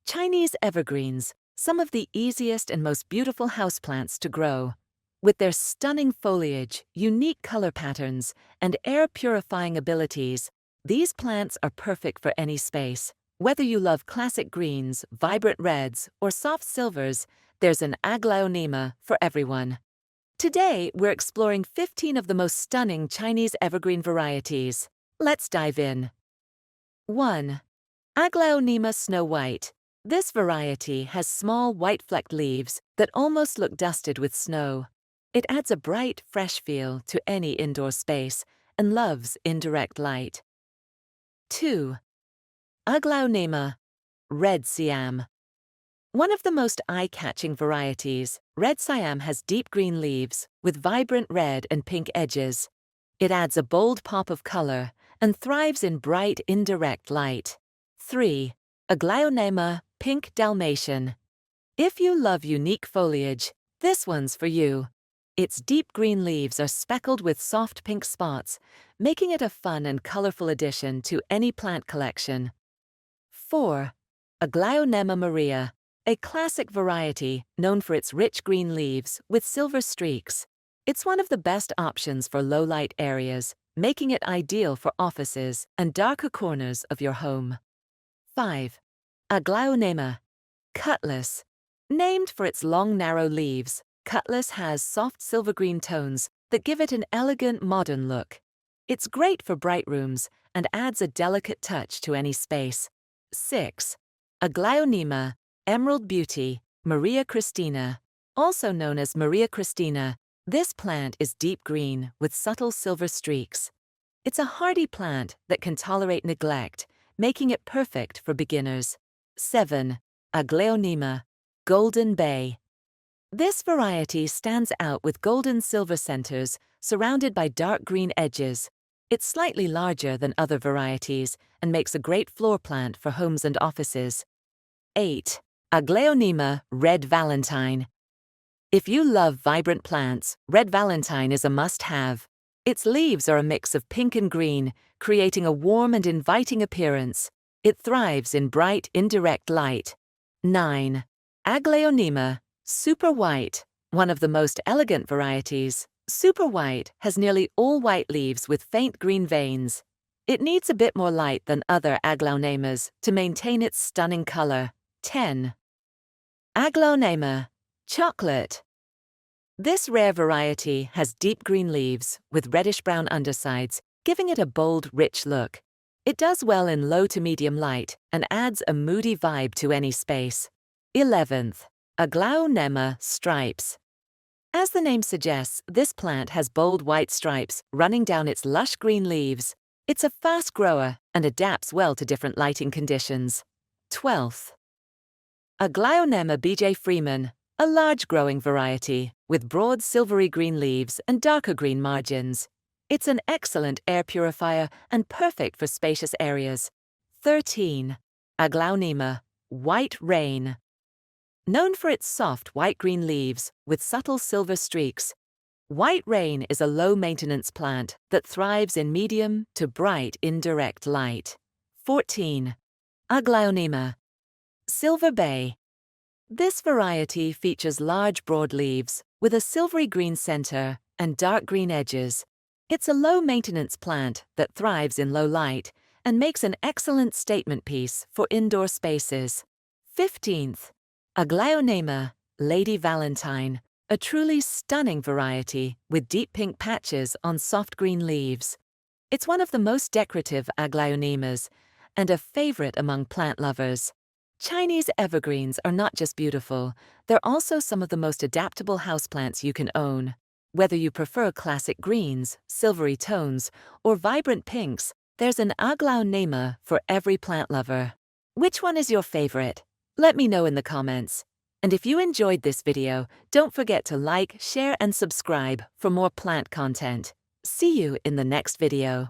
Chinese evergreens, some of the easiest and most beautiful houseplants to grow. With their stunning foliage, unique color patterns, and air-purifying abilities, these plants are perfect for any space. Whether you love classic greens, vibrant reds, or soft silvers, there's an Aglaonema for everyone. Today, we're exploring 15 of the most stunning Chinese evergreen varieties. Let's dive in. 1. Aglaonema Snow White. This variety has small white-flecked leaves that almost look dusted with snow. It adds a bright, fresh feel to any indoor space and loves indirect light. 2. Aglaonema Red Siam. One of the most eye-catching varieties, Red Siam has deep green leaves with vibrant red and pink edges. It adds a bold pop of color and thrives in bright, indirect light. 3. Aglaonema Pink Dalmatian. If you love unique foliage, this one's for you. Its deep green leaves are speckled with soft pink spots, making it a fun and colorful addition to any plant collection. 4. Aglaonema Maria, a classic variety known for its rich green leaves with silver streaks. It's one of the best options for low-light areas, making it ideal for offices and darker corners of your home. 5. Aglaonema Cutlass. Named for its long, narrow leaves, Cutlass has soft silver-green tones that give it an elegant, modern look. It's great for bright rooms and adds a delicate touch to any space. 6. Aglaonema Emerald Beauty Maria Christina. Also known as Maria Christina, this plant is deep green with subtle silver streaks. It's a hardy plant that can tolerate neglect, making it perfect for beginners. 7. Aglaonema Golden Bay. This variety stands out with golden silver centers surrounded by dark green edges. It's slightly larger than other varieties and makes a great floor plant for homes and offices. 8. Aglaonema Red Valentine. If you love vibrant plants, Red Valentine is a must-have. Its leaves are a mix of pink and green, creating a warm and inviting appearance. It thrives in bright, indirect light. 9. Aglaonema Super White. One of the most elegant varieties, Super White has nearly all white leaves with faint green veins. It needs a bit more light than other Aglaonemas to maintain its stunning color. 10. Aglaonema Chocolate. This rare variety has deep green leaves with reddish-brown undersides, giving it a bold, rich look. It does well in low to medium light and adds a moody vibe to any space. 11th. Aglaonema Stripes. As the name suggests, this plant has bold white stripes running down its lush green leaves. It's a fast grower and adapts well to different lighting conditions. 12th. Aglaonema BJ Freeman, a large growing variety with broad silvery green leaves and darker green margins. It's an excellent air purifier and perfect for spacious areas. 13. Aglaonema White Rain. Known for its soft white-green leaves with subtle silver streaks, White Rain is a low-maintenance plant that thrives in medium to bright indirect light. 14. Aglaonema Silver Bay. This variety features large broad leaves with a silvery green center and dark green edges. It's a low-maintenance plant that thrives in low light and makes an excellent statement piece for indoor spaces. 15th. Aglaonema Lady Valentine, a truly stunning variety with deep pink patches on soft green leaves. It's one of the most decorative Aglaonemas and a favorite among plant lovers. Chinese evergreens are not just beautiful, they're also some of the most adaptable houseplants you can own. Whether you prefer classic greens, silvery tones, or vibrant pinks, there's an Aglaonema for every plant lover. Which one is your favorite? Let me know in the comments. And if you enjoyed this video, don't forget to like, share, and subscribe for more plant content. See you in the next video.